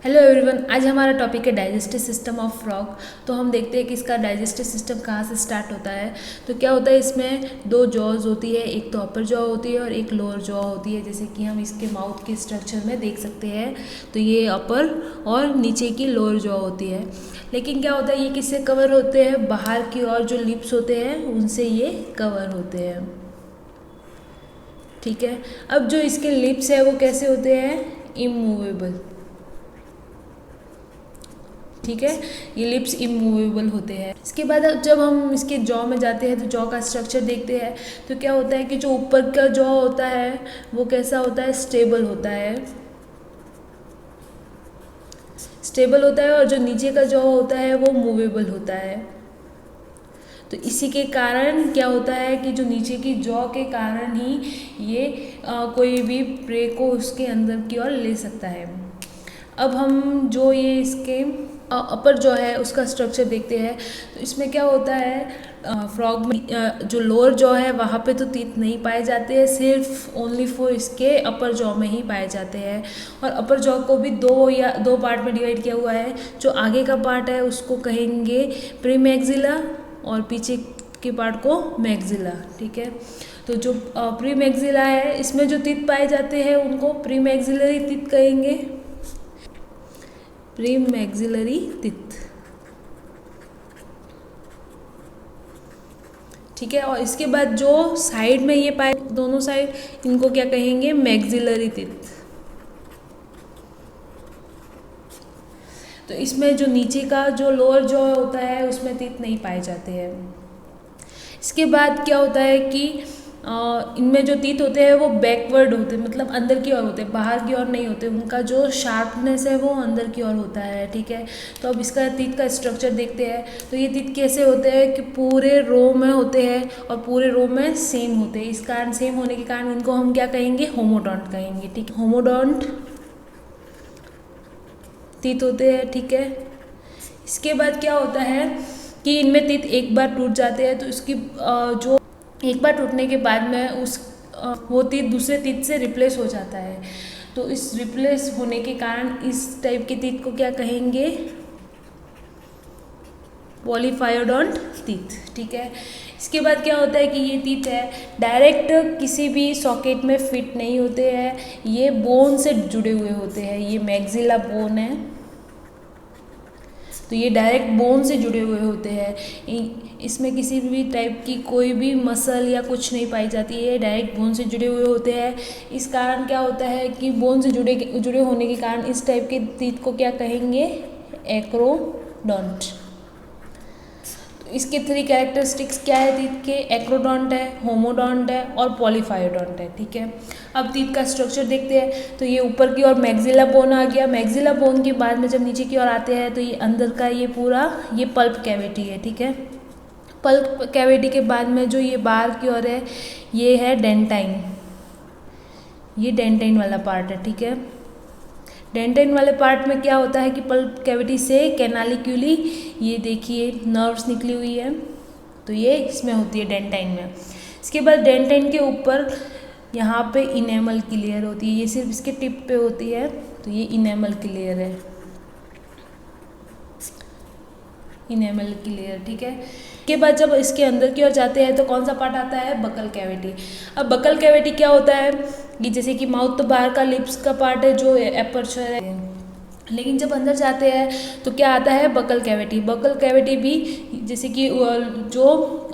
Hello everyone, आज हमारा topic है डाइजेस्टिव सिस्टम ऑफ फ्रॉग। तो हम देखते हैं कि इसका डाइजेस्टिव सिस्टम कहाँ से स्टार्ट होता है। तो क्या होता है, इसमें दो जॉज होती है, एक तो अपर जॉ होती है और एक लोअर जॉ होती है, जैसे कि हम इसके माउथ के स्ट्रक्चर में देख सकते हैं। तो ये अपर और नीचे की लोअर जॉ होती है। लेकिन क्या होता है, ये किससे कवर होते हैं? बाहर की ओर जो लिप्स होते हैं उनसे ये कवर होते हैं। ठीक है, अब जो इसके लिप्स है वो कैसे होते हैं? इमूवेबल। ठीक है, ये लिप्स इमूवेबल होते हैं। इसके बाद जब हम इसके जॉ में जाते हैं तो जॉ का स्ट्रक्चर देखते हैं। तो क्या होता है कि जो ऊपर का जॉ होता है वो कैसा होता है? स्टेबल होता है। स्टेबल होता है, और जो नीचे का जॉ होता है वो मूवेबल होता है। तो इसी के कारण क्या होता है कि जो नीचे की जॉ के कारण ही ये कोई भी प्रे को उसके अंदर की ओर ले सकता है। अब हम जो ये इसके अपर जो है उसका स्ट्रक्चर देखते हैं। तो इसमें क्या होता है, फ्रॉग में जो लोअर जॉ है वहाँ पे तो टीथ नहीं पाए जाते हैं, सिर्फ ओनली फॉर इसके अपर जॉ में ही पाए जाते हैं। और अपर जॉ को भी दो पार्ट में डिवाइड किया हुआ है। जो आगे का पार्ट है उसको कहेंगे प्रीमैक्सिला और पीछे के पार्ट को मैक्सिला। ठीक है, तो जो प्रीमैक्सिला है इसमें जो टीथ पाए जाते हैं उनको प्रीमैक्सिलरी टीथ कहेंगे। प्रीमैक्सिलरी टीथ। ठीक है, और इसके बाद जो साइड में ये पाए दोनों साइड, इनको क्या कहेंगे? Maxillary teeth. तो इसमें जो नीचे का जो लोअर जॉ होता है उसमें टीथ नहीं पाए जाते हैं। इसके बाद क्या होता है कि इनमें जो टीथ होते हैं वो बैकवर्ड होते हैं, मतलब अंदर की ओर होते हैं, बाहर की ओर नहीं होते। उनका जो शार्पनेस है वो अंदर की ओर होता है। ठीक है, तो अब इसका टीथ का स्ट्रक्चर देखते हैं। तो ये टीथ कैसे होते हैं कि पूरे रो में होते हैं और पूरे रो में सेम होते हैं। इस कारण सेम होने के कारण इनको हम क्या कहेंगे? होमोडोंट कहेंगे। ठीक है, होमोडोंट टीथ होते हैं। ठीक है, इसके बाद क्या होता है कि इनमें टीथ एक बार टूट जाते हैं, तो इसकी जो एक बार टूटने के बाद में वो टीथ दूसरे टीथ से रिप्लेस हो जाता है। तो इस रिप्लेस होने के कारण इस टाइप के टीथ को क्या कहेंगे? पॉलीफायोडोंट टीथ। ठीक है, इसके बाद क्या होता है कि ये टीथ है डायरेक्ट किसी भी सॉकेट में फिट नहीं होते हैं, ये बोन से जुड़े हुए होते हैं। ये मैक्सिला बोन है, तो ये डायरेक्ट बोन से जुड़े हुए होते हैं। इसमें किसी भी टाइप की कोई भी मसल या कुछ नहीं पाई जाती है, डायरेक्ट बोन से जुड़े हुए होते हैं। इस कारण क्या होता है कि बोन से जुड़े होने के कारण इस टाइप के टीथ को क्या कहेंगे? एक्रोडोंट। तो इसके 3 कैरेक्टरिस्टिक्स क्या है टीथ के? एक्रोडोंट है, होमोडोंट है और पॉलीफायोडोंट है। ठीक है, अब टीथ का स्ट्रक्चर देखते हैं। तो ये ऊपर की ओर मैक्सिला बोन आ गया। मैक्सिला बोन के बाद में जब नीचे की ओर आते हैं तो ये अंदर का ये पूरा ये पल्प कैविटी है। ठीक है, पल्प कैविटी के बाद में जो ये बाहर की ओर है ये है डेंटाइन। ये डेंटाइन वाला पार्ट है। ठीक है, डेंटाइन वाले पार्ट में क्या होता है कि पल्प कैविटी से कैनालिक्यूली ये देखिए नर्व्स निकली हुई है, तो ये इसमें होती है डेंटाइन में। इसके बाद डेंटाइन के ऊपर यहाँ पे इनेमल की लेयर होती है, ये सिर्फ इसके टिप पे होती है, तो ये इनेमल की लेयर है। इनेमल की लेयर। ठीक है, इसके बाद जब इसके अंदर की ओर जाते हैं तो कौन सा पार्ट आता है? Buccal cavity. अब बकल कैविटी क्या होता है कि जैसे कि माउथ तो बाहर का लिप्स का पार्ट है जो एपर्चर है, लेकिन जब अंदर जाते हैं तो क्या आता है? Buccal cavity. बकल कैविटी भी जैसे कि जो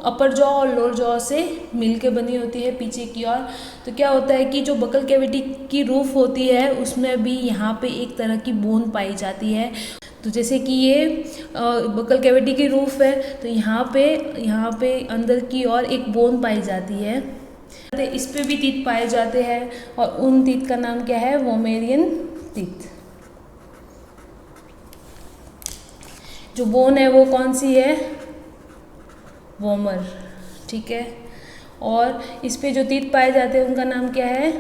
अपर जॉ और लोअर जॉ से मिलके बनी होती है पीछे की ओर। तो क्या होता है कि जो बकल कैविटी की रूफ होती है उसमें भी यहाँ पे एक तरह की बोन पाई जाती है। तो जैसे कि ये बकल कैविटी की रूफ है, तो यहाँ पे अंदर की ओर एक बोन पाई जाती है। इस पे भी टीथ पाए जाते हैं और उन टीथ का नाम क्या है? वोमेरियन टीथ। जो बोन है वो कौन सी है? वोमर। ठीक है, और इस पे जो टीथ पाए जाते हैं उनका नाम क्या है?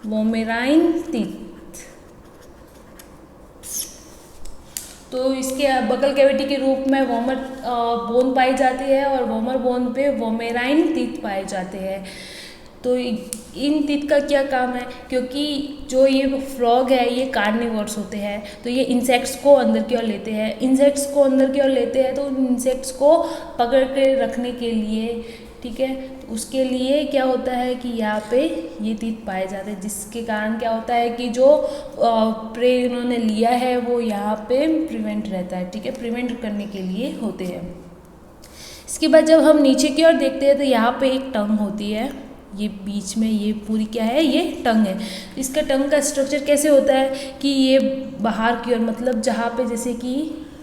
वोमेराइन टीथ। तो इसके बकल कैविटी के रूप में वोमर बोन पाई जाती है और वोमर बोन पे वोमेराइन टीथ पाए जाते हैं। तो इन टीथ का क्या काम है, क्योंकि जो ये फ्रॉग है ये कार्निवोर्स होते हैं, तो ये इंसेक्ट्स को अंदर की ओर लेते हैं। इंसेक्ट्स को अंदर की ओर लेते हैं तो उन इंसेक्ट्स को पकड़ के रखने के लिए, ठीक है, तो उसके लिए क्या होता है कि यहाँ पे ये टीथ पाए जाते हैं, जिसके कारण क्या होता है कि जो प्रे इन्होंने लिया है वो यहाँ पे प्रिवेंट रहता है, ठीक है, प्रिवेंट करने के लिए होते हैं। इसके बाद जब हम नीचे की ओर देखते हैं तो यहाँ पे एक टंग होती है, ये बीच में ये पूरी क्या है, ये टंग है। इसका टंग का स्ट्रक्चर कैसे होता है कि ये बाहर की ओर, मतलब जहाँ पे जैसे कि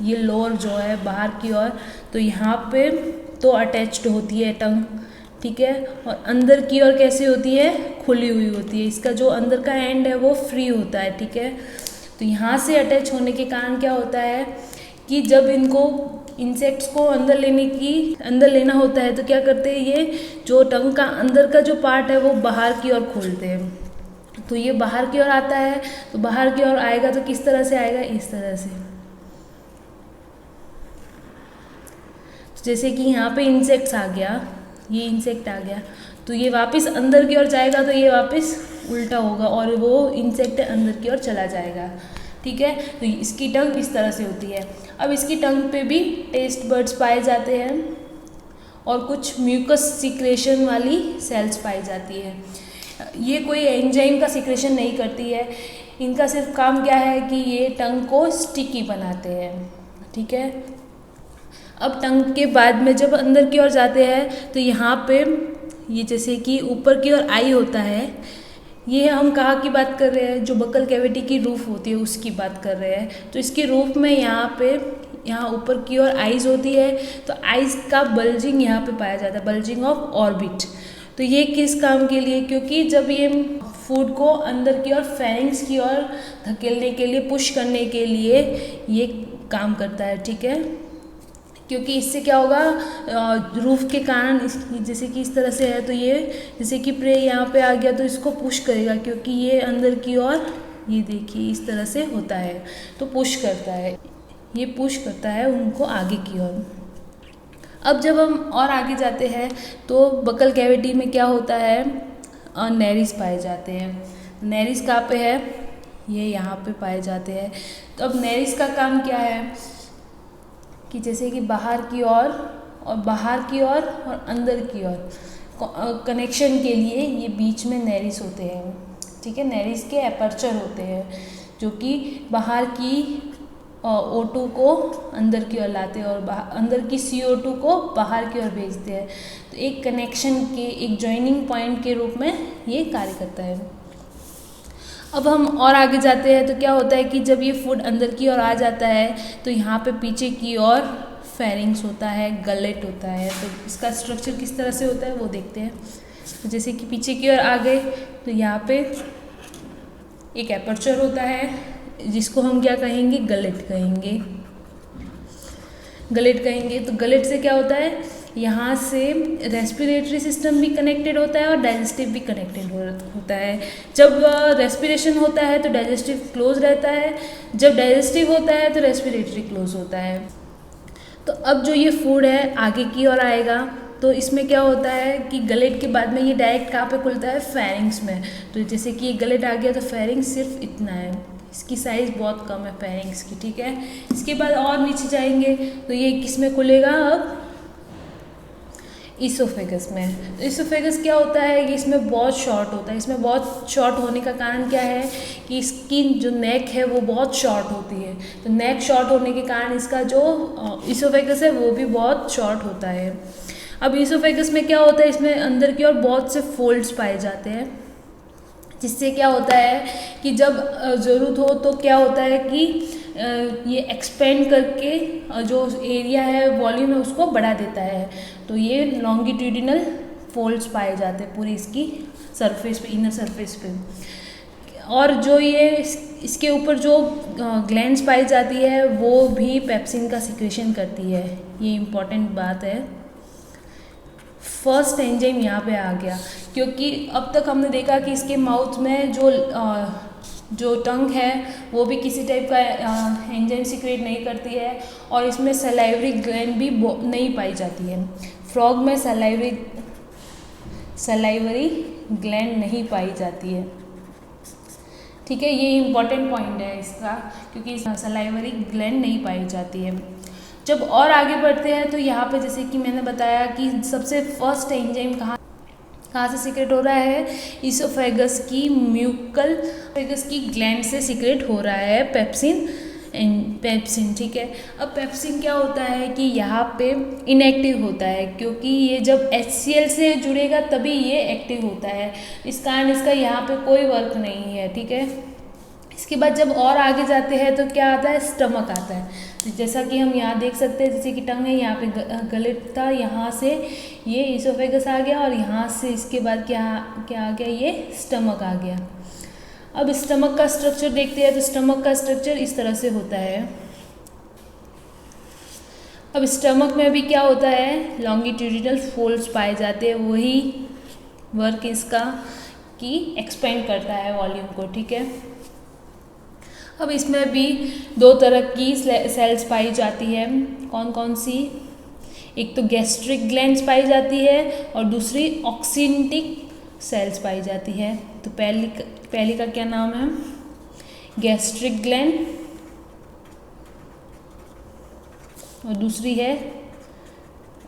ये लोअर जो है बाहर की ओर, तो यहाँ पे तो अटैच्ड होती है टंग, ठीक है, और अंदर की ओर कैसे होती है, खुली हुई होती है। इसका जो अंदर का एंड है वो फ्री होता है, ठीक है। तो यहाँ से अटैच होने के कारण क्या होता है कि जब इनको इंसेक्ट्स को अंदर लेना होता है तो क्या करते हैं, ये जो टंग का अंदर का जो पार्ट है वो बाहर की ओर खोलते हैं। तो ये बाहर की ओर आता है, तो बाहर की ओर आएगा तो किस तरह से आएगा, इस तरह से। जैसे कि यहाँ पे इंसेक्ट्स आ गया, ये इंसेक्ट आ गया, तो ये वापस अंदर की ओर जाएगा तो ये वापस उल्टा होगा और वो इंसेक्ट अंदर की ओर चला जाएगा, ठीक है। तो इसकी टंग इस तरह से होती है। अब इसकी टंग पे भी टेस्ट बड्स पाए जाते हैं और कुछ म्यूकस सिक्रेशन वाली सेल्स पाई जाती है। ये कोई एंजाइम का सिक्रेशन नहीं करती है, इनका सिर्फ काम क्या है कि ये टंग को स्टिकी बनाते हैं, ठीक है। अब टंग के बाद में जब अंदर की ओर जाते हैं तो यहाँ पे ये जैसे कि ऊपर की ओर आई होता है, ये हम कहाँ की बात कर रहे हैं, जो बकल कैविटी की रूफ होती है उसकी बात कर रहे हैं। तो इसकी रूफ में यहाँ ऊपर की ओर आइज़ होती है, तो आइज़ का बल्जिंग यहाँ पे पाया जाता है, बल्जिंग ऑफ ऑर्बिट। तो ये किस काम के लिए, क्योंकि जब ये फूड को अंदर की ओर फेरिंग्स की ओर धकेलने के लिए, पुश करने के लिए ये काम करता है, ठीक है। क्योंकि इससे क्या होगा, रूफ के कारण जैसे कि इस तरह से है तो ये जैसे कि प्रे यहाँ पे आ गया तो इसको पुश करेगा, क्योंकि ये अंदर की ओर, ये देखिए इस तरह से होता है तो पुश करता है, ये पुश करता है उनको आगे की ओर। अब जब हम और आगे जाते हैं तो बकल कैविटी में क्या होता है, नेरिस पाए जाते हैं। नेरिस कहाँ पे है, ये यहाँ पे पाए जाते हैं। तो अब नेरिस का काम क्या है कि जैसे कि बाहर की ओर और अंदर की ओर कनेक्शन के लिए ये बीच में नेरिस होते हैं, ठीक है। नेरिस के एपर्चर होते हैं जो कि बाहर की O2 को अंदर की ओर लाते हैं और अंदर की CO2 को बाहर की ओर भेजते हैं। तो एक कनेक्शन के, एक जॉइनिंग पॉइंट के रूप में ये कार्य करता है। अब हम और आगे जाते हैं तो क्या होता है कि जब ये फूड अंदर की ओर आ जाता है तो यहाँ पे पीछे की ओर फेरिंग्स होता है, गलेट होता है। तो इसका स्ट्रक्चर किस तरह से होता है वो देखते हैं। तो जैसे कि पीछे की ओर आ गए तो यहाँ पे एक एपर्चर होता है जिसको हम क्या कहेंगे, गलेट कहेंगे। तो गलेट से क्या होता है, यहाँ से रेस्पिरेटरी सिस्टम भी कनेक्टेड होता है और डाइजेस्टिव भी कनेक्टेड होता है। जब रेस्पिरेशन होता है तो डाइजेस्टिव क्लोज रहता है, जब डाइजेस्टिव होता है तो रेस्पिरेटरी क्लोज होता है। तो अब जो ये फूड है आगे की ओर आएगा तो इसमें क्या होता है कि गलेट के बाद में ये डायरेक्ट कहाँ पे खुलता है, फेरिंग्स में। तो जैसे कि ये गलेट आ गया तो फेरिंग्स सिर्फ इतना है, इसकी साइज़ बहुत कम है फेरिंग्स की, ठीक है। इसके बाद और नीचे जाएंगे तो ये किस में खुलेगा, अब इसोफेगस में। तो इसोफेगस क्या होता है कि इसमें बहुत शॉर्ट होता है। इसमें बहुत शॉर्ट होने का कारण क्या है कि इसकी जो नेक है वो बहुत शॉर्ट होती है। तो नेक शॉर्ट होने के कारण इसका जो इसोफेगस है वो भी बहुत शॉर्ट होता है। अब इसोफेगस में क्या होता है, इसमें अंदर की ओर बहुत से फोल्ड्स पाए जाते हैं, जिससे क्या होता है कि जब ज़रूरत हो तो क्या होता है कि ये एक्सपेंड करके जो एरिया है, वॉल्यूम है, उसको बढ़ा देता है। तो ये लॉन्गिट्यूडिनल फोल्ड्स पाए जाते हैं पूरी इसकी सरफेस पे, इनर सरफेस पे। और जो ये इसके ऊपर जो ग्लैंड्स पाई जाती है वो भी पेप्सिन का सिक्रेशन करती है। ये इम्पॉर्टेंट बात है। फर्स्ट एंजाइम यहाँ पे आ गया, क्योंकि अब तक हमने देखा कि इसके माउथ में जो टंग है वो भी किसी टाइप का एंजाइम सिक्रेट नहीं करती है और इसमें सलाइवरी ग्लैंड भी नहीं पाई जाती है। फ्रॉग में सलाइवरी ग्लैंड नहीं पाई जाती है। ठीक है, ये इम्पॉर्टेंट पॉइंट है इसका, क्योंकि सलाइवरी ग्लैंड नहीं पाई जाती है। जब और आगे बढ़ते हैं तो यहाँ पे जैसे कि मैंने बताया कि सबसे फर्स्ट एंजाइम कहाँ से सीक्रेट हो रहा है, इसोफेगस की म्यूकल फेगस की ग्लैंड से सीक्रेट हो रहा है पेप्सिन पेप्सिन। ठीक है, अब पेप्सिन क्या होता है कि यहाँ पे इनएक्टिव होता है, क्योंकि ये जब HCl से जुड़ेगा तभी ये एक्टिव होता है, इस कारण इसका यहाँ पे कोई वर्क नहीं है। ठीक है, इसके बाद जब और आगे जाते हैं तो क्या आता है, स्टमक आता है। तो जैसा कि हम यहाँ देख सकते हैं, जैसे कि टंग है, यहाँ पे गले था, यहाँ से ये इसोफेगस आ गया और यहाँ से इसके बाद क्या आ गया, ये स्टमक आ गया। अब स्टमक का स्ट्रक्चर देखते हैं, तो स्टमक का स्ट्रक्चर इस तरह से होता है। अब स्टमक में भी क्या होता है, लॉन्गिट्यूडिनल फोल्ड्स पाए जाते हैं, वही वर्क इसका कि एक्सपेंड करता है वॉल्यूम को। ठीक है, अब इसमें भी दो तरह की सेल्स पाई जाती है, कौन कौन सी, एक तो गैस्ट्रिक ग्लैंड्स पाई जाती है और दूसरी ऑक्सिंटिक सेल्स पाई जाती है। तो पहली का क्या नाम है, गैस्ट्रिक ग्लैंड, और दूसरी है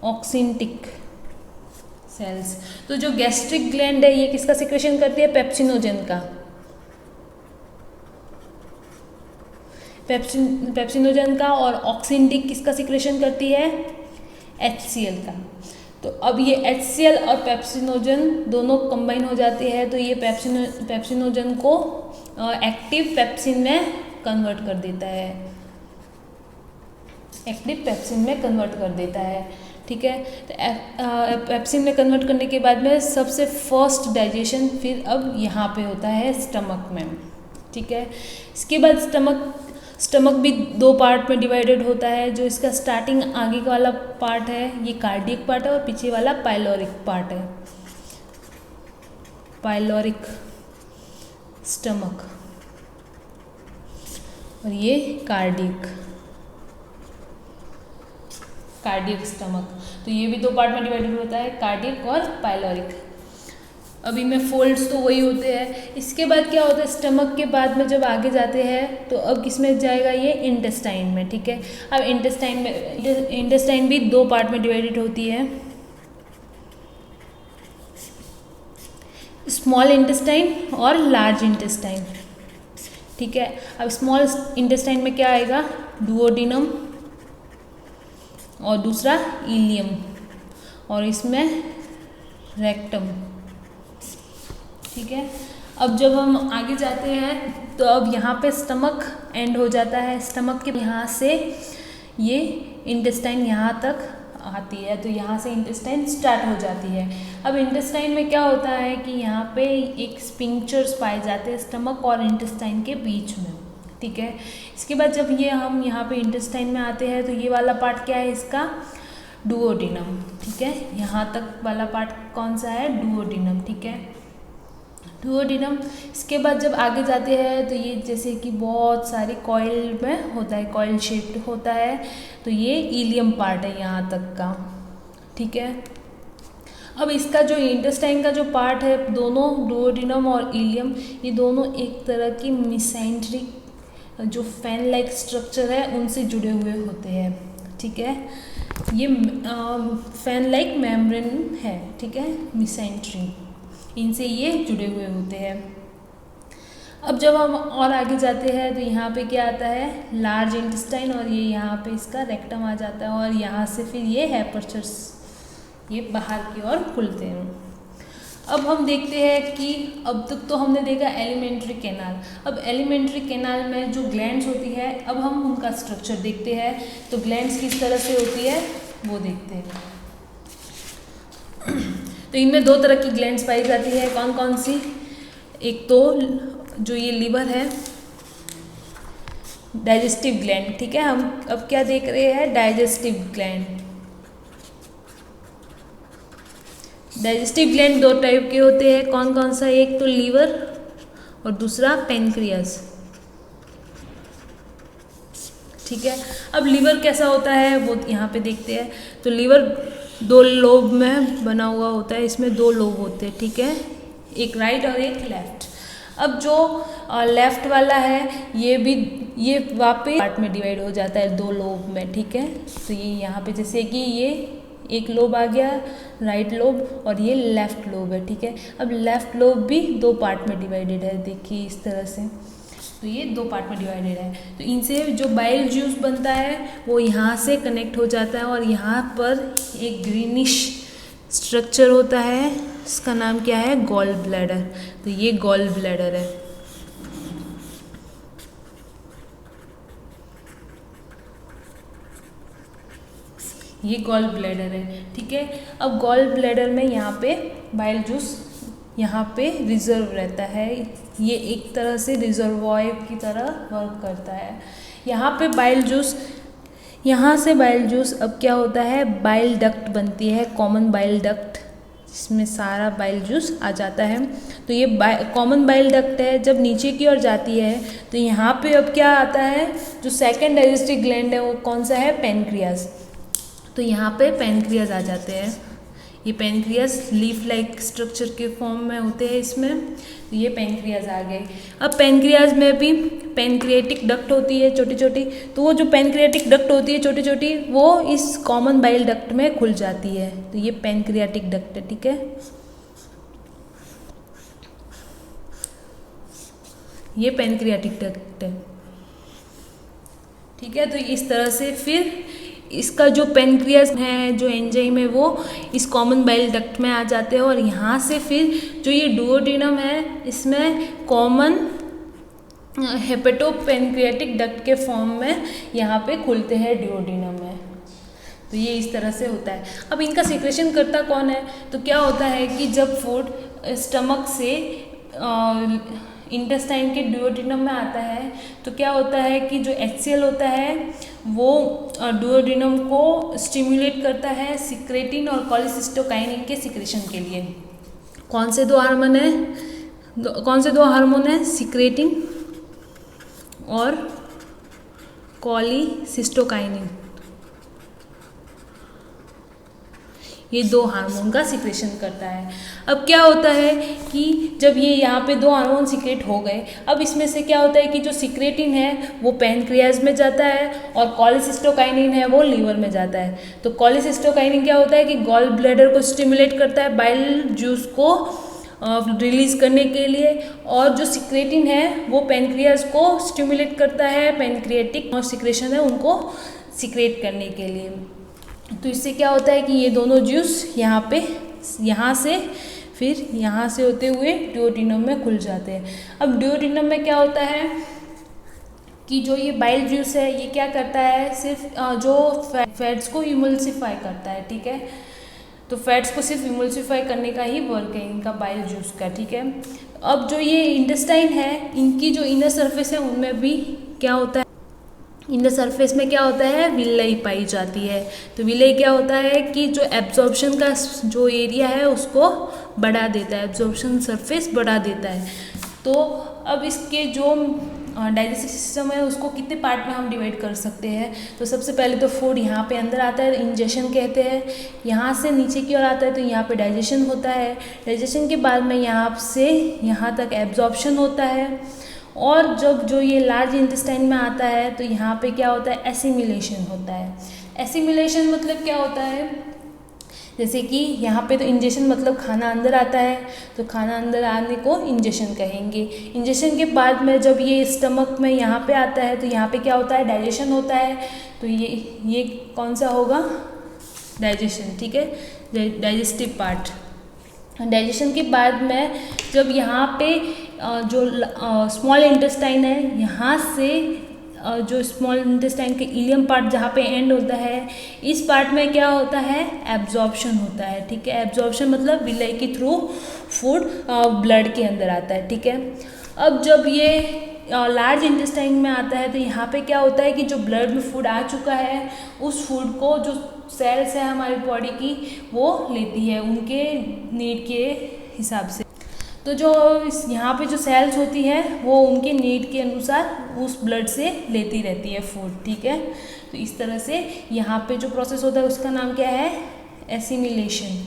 ऑक्सिंटिक सेल्स। तो जो गैस्ट्रिक ग्लैंड है ये किसका सिक्रेशन करती है, पेप्सिनोजन का। पेप्सिनोजन का, और ऑक्सिंटिक किसका सिक्रेशन करती है, HCl का। तो अब ये HCl और पेप्सिनोजन दोनों कंबाइन हो जाते हैं, तो ये पेप्सिनोजन को एक्टिव पेप्सिन में कन्वर्ट कर देता है, एक्टिव पेप्सिन में कन्वर्ट कर देता है। ठीक है, तो पेप्सिन में कन्वर्ट करने के बाद में सबसे फर्स्ट डाइजेशन फिर अब यहाँ पे होता है स्टमक में। ठीक है, इसके बाद स्टमक भी दो पार्ट में डिवाइडेड होता है। जो इसका स्टार्टिंग आगे वाला पार्ट है ये कार्डियक पार्ट है, और पीछे वाला पाइलोरिक पार्ट है, पाइलोरिक स्टमक, और ये कार्डियक स्टमक। तो ये भी दो पार्ट में डिवाइडेड होता है, कार्डियक और पाइलोरिक। अभी में फोल्ड्स तो वही होते हैं। इसके बाद क्या होता है, स्टमक के बाद में जब आगे जाते हैं तो अब किसमें जाएगा, ये इंटेस्टाइन में। ठीक है, अब इंटेस्टाइन भी दो पार्ट में डिवाइडेड होती है, स्मॉल इंटेस्टाइन और लार्ज इंटेस्टाइन। ठीक है, अब स्मॉल इंटेस्टाइन में क्या आएगा, डुओडिनम और दूसरा इलियम, और इसमें रेक्टम। ठीक है, अब जब हम आगे जाते हैं तो अब यहाँ पे स्टमक एंड हो जाता है, स्टमक के यहाँ से ये इंटेस्टाइन यहाँ तक आती है, तो यहाँ से इंटेस्टाइन स्टार्ट हो जाती है। अब इंटेस्टाइन में क्या होता है कि यहाँ पे एक स्पिंक्चर्स पाए जाते हैं स्टमक और इंटेस्टाइन के बीच में। ठीक है, इसके बाद जब ये हम यहाँ पे इंटेस्टाइन में आते हैं तो ये वाला पार्ट क्या है इसका, डुओडिनम। ठीक है, यहाँ तक वाला पार्ट कौन सा है, डुओडिनम। ठीक है, डुओडिनम। इसके बाद जब आगे जाते हैं तो ये जैसे कि बहुत सारे कॉइल में होता है, कॉइल शेप्ड होता है, तो ये इलियम पार्ट है यहाँ तक का। ठीक है, अब इसका जो इंटेस्टाइन का जो पार्ट है, दोनों डुओडिनम और इलियम ये दोनों एक तरह की मिसेंट्रिक जो फैन लाइक स्ट्रक्चर है उनसे जुड़े हुए होते हैं। ठीक है, ये फैन लाइक मेम्ब्रेन है। ठीक है, मिसेंट्री, इनसे ये जुड़े हुए होते हैं। अब जब हम और आगे जाते हैं तो यहाँ पे क्या आता है, लार्ज इंटेस्टाइन, और ये यहाँ पे इसका रेक्टम आ जाता है, और यहाँ से फिर ये हैपर्चर्स ये बाहर की ओर खुलते हैं। अब हम देखते हैं कि अब तक तो हमने देखा एलिमेंट्री कैनाल। अब एलिमेंट्री कैनाल में जो ग्लैंड्स होती है, अब हम उनका स्ट्रक्चर देखते हैं। तो ग्लैंड्स किस तरह से होती है वो देखते हैं। तो इनमें दो तरह की ग्लैंड्स पाई जाती है, कौन कौन सी, एक तो जो ये लीवर है, डाइजेस्टिव ग्लैंड। ठीक है, हम अब क्या देख रहे हैं, डाइजेस्टिव ग्लैंड। डाइजेस्टिव ग्लैंड दो टाइप के होते हैं, कौन कौन सा, एक तो लीवर और दूसरा पेनक्रियास। ठीक है, अब लीवर कैसा होता है वो यहाँ पे देखते हैं। तो लीवर दो लोब में बना हुआ होता है, इसमें दो लोब होते हैं, ठीक है, एक राइट और एक लेफ्ट। अब जो लेफ्ट वाला है ये वापस पार्ट में डिवाइड हो जाता है दो लोब में, ठीक है। तो ये यहाँ पे जैसे कि ये एक लोब आ गया राइट लोब और ये लेफ्ट लोब है, ठीक है। अब लेफ्ट लोब भी दो पार्ट में डिवाइडेड है, देखिए इस तरह से, तो ये दो पार्ट में डिवाइडेड है। तो इनसे जो बाइल जूस बनता है वो यहाँ से कनेक्ट हो जाता है और यहाँ पर एक ग्रीनिश स्ट्रक्चर होता है, इसका नाम क्या है, गॉल ब्लैडर। तो ये गॉल ब्लैडर है। ये गॉल ब्लैडर है, ठीक है। अब गॉल ब्लैडर में यहाँ पे बाइल जूस यहाँ पे रिजर्व रहता है, ये एक तरह से रिजर्वॉयर की तरह वर्क करता है। यहाँ पे बाइल जूस, यहाँ से बाइल जूस अब क्या होता है, बाइल डक्ट बनती है, कॉमन बाइल डक्ट, जिसमें सारा बाइल जूस आ जाता है। तो ये कॉमन बाइल डक्ट है, जब नीचे की ओर जाती है तो यहाँ पे अब क्या आता है, जो सेकेंड डाइजेस्टिव ग्लैंड है वो कौन सा है, पैनक्रियाज। तो यहाँ पे पैनक्रियाज आ जाते हैं, ये पैनक्रियाज लीफ लाइक स्ट्रक्चर के फॉर्म में होते हैं इसमें, तो ये पैनक्रियाज आ गए। अब पैनक्रियाज में भी पैनक्रियाटिक डक्ट होती है छोटी छोटी, तो वो जो पैनक्रियाटिक डक्ट होती है छोटी छोटी वो इस कॉमन बाइल डक्ट में खुल जाती है, तो ये पैनक्रियाटिक डक्ट है, ठीक है। ये पैनक्रियाटिक डक्ट है, ठीक है। तो इस तरह से फिर इसका जो पैनक्रियाज है, जो एंजाइम है, वो इस कॉमन बाइल डक्ट में आ जाते हैं और यहाँ से फिर जो ये डुओडेनम है इसमें कॉमन हेपेटोपैनक्रियाटिक डक्ट के फॉर्म में यहाँ पे खुलते हैं डुओडेनम में। तो ये इस तरह से होता है। अब इनका सिक्रेशन करता कौन है, तो क्या होता है कि जब फूड स्टमक से इंटेस्टाइन के डुओडेनम में आता है तो क्या होता है कि जो HCl होता है वो डुओडेनम को स्टिमुलेट करता है सिक्रेटिन और कोलेसिस्टोकाइनिन के सिक्रेशन के लिए। कौन से दो हार्मोन है, सिक्रेटिन और कोलेसिस्टोकाइनिन, ये दो हार्मोन का सिक्रेशन करता है। अब क्या होता है कि जब ये यहाँ पे दो हार्मोन सिक्रेट हो गए, अब इसमें से क्या होता है कि जो सिक्रेटिन है वो पैनक्रियाज में जाता है और कोलेसिस्टोकाइनिन है वो लीवर में जाता है। तो कोलेसिस्टोकाइनिन क्या होता है कि गॉल ब्लैडर को स्टिमुलेट करता है बाइल जूस को रिलीज करने के लिए, और जो सिक्रेटिन है वो पैनक्रियाज को स्टिमुलेट करता है पैनक्रियाटिक और सिक्रेशन है उनको सिक्रेट करने के लिए। तो इससे क्या होता है कि ये दोनों जूस यहाँ से फिर यहाँ से होते हुए डुओडेनम में खुल जाते हैं। अब डुओडेनम में क्या होता है कि जो ये बाइल जूस है ये क्या करता है, सिर्फ जो फैट्स को इमल्सिफाई करता है, ठीक है। तो फैट्स को सिर्फ इमल्सिफाई करने का ही वर्क है इनका बाइल जूस का, ठीक है। अब जो ये इंटेस्टाइन है, इनकी जो इनर सरफेस है उनमें भी क्या होता है, इनर सरफेस में क्या होता है, विलाई पाई जाती है। तो विलाई क्या होता है कि जो एब्जॉर्प्शन का जो एरिया है उसको बढ़ा देता है, एब्जॉर्प्शन सरफेस बढ़ा देता है। तो अब इसके जो डाइजेस्टिव सिस्टम है उसको कितने पार्ट में हम डिवाइड कर सकते हैं, तो सबसे पहले तो फूड यहाँ पे अंदर आता है, इंजेशन कहते हैं, यहाँ से नीचे की ओर आता है तो यहाँ पे डाइजेशन होता है, डाइजेशन के बाद में यहाँ से यहाँ तक एब्जॉर्प्शन होता है, और जब जो ये लार्ज इंटेस्टाइन में आता है तो यहाँ पे क्या होता है, एसिमिलेशन होता है। एसिमिलेशन मतलब क्या होता है, जैसे कि यहाँ पे तो इंजेशन मतलब खाना अंदर आता है, तो खाना अंदर आने को इंजेशन कहेंगे। इंजेशन के बाद में जब ये स्टमक में यहाँ पे आता है तो यहाँ पे क्या होता है, डाइजेशन होता है। तो ये कौन सा होगा, डाइजेशन, ठीक है, डाइजेस्टिव पार्ट। डाइजेशन के बाद में जब यहाँ पे जो स्मॉल इंटेस्टाइन है, यहाँ से जो स्मॉल इंटेस्टाइन के इलियम पार्ट जहाँ पे एंड होता है, इस पार्ट में क्या होता है, एब्जॉर्प्शन होता है, ठीक है। एब्जॉर्प्शन मतलब विलाई के थ्रू फूड ब्लड के अंदर आता है, ठीक है। अब जब ये लार्ज इंटेस्टाइन में आता है तो यहाँ पे क्या होता है कि जो ब्लड में फूड आ चुका है उस फूड को जो सेल्स है हमारी बॉडी की वो लेती है उनके नीड के हिसाब से। तो जो यहाँ पे जो सेल्स होती है वो उनके नीड के अनुसार उस ब्लड से लेती रहती है फूड, ठीक है। तो इस तरह से यहाँ पे जो प्रोसेस होता है उसका नाम क्या है, एसिमिलेशन।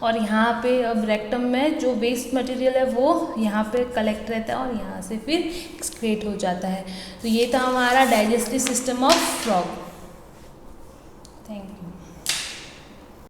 और यहाँ पे अब रेक्टम में जो वेस्ट मटेरियल है वो यहाँ पे कलेक्ट रहता है और यहाँ से फिर एक्सक्रीट हो जाता है। तो ये था हमारा digestive system of frog. Thank you.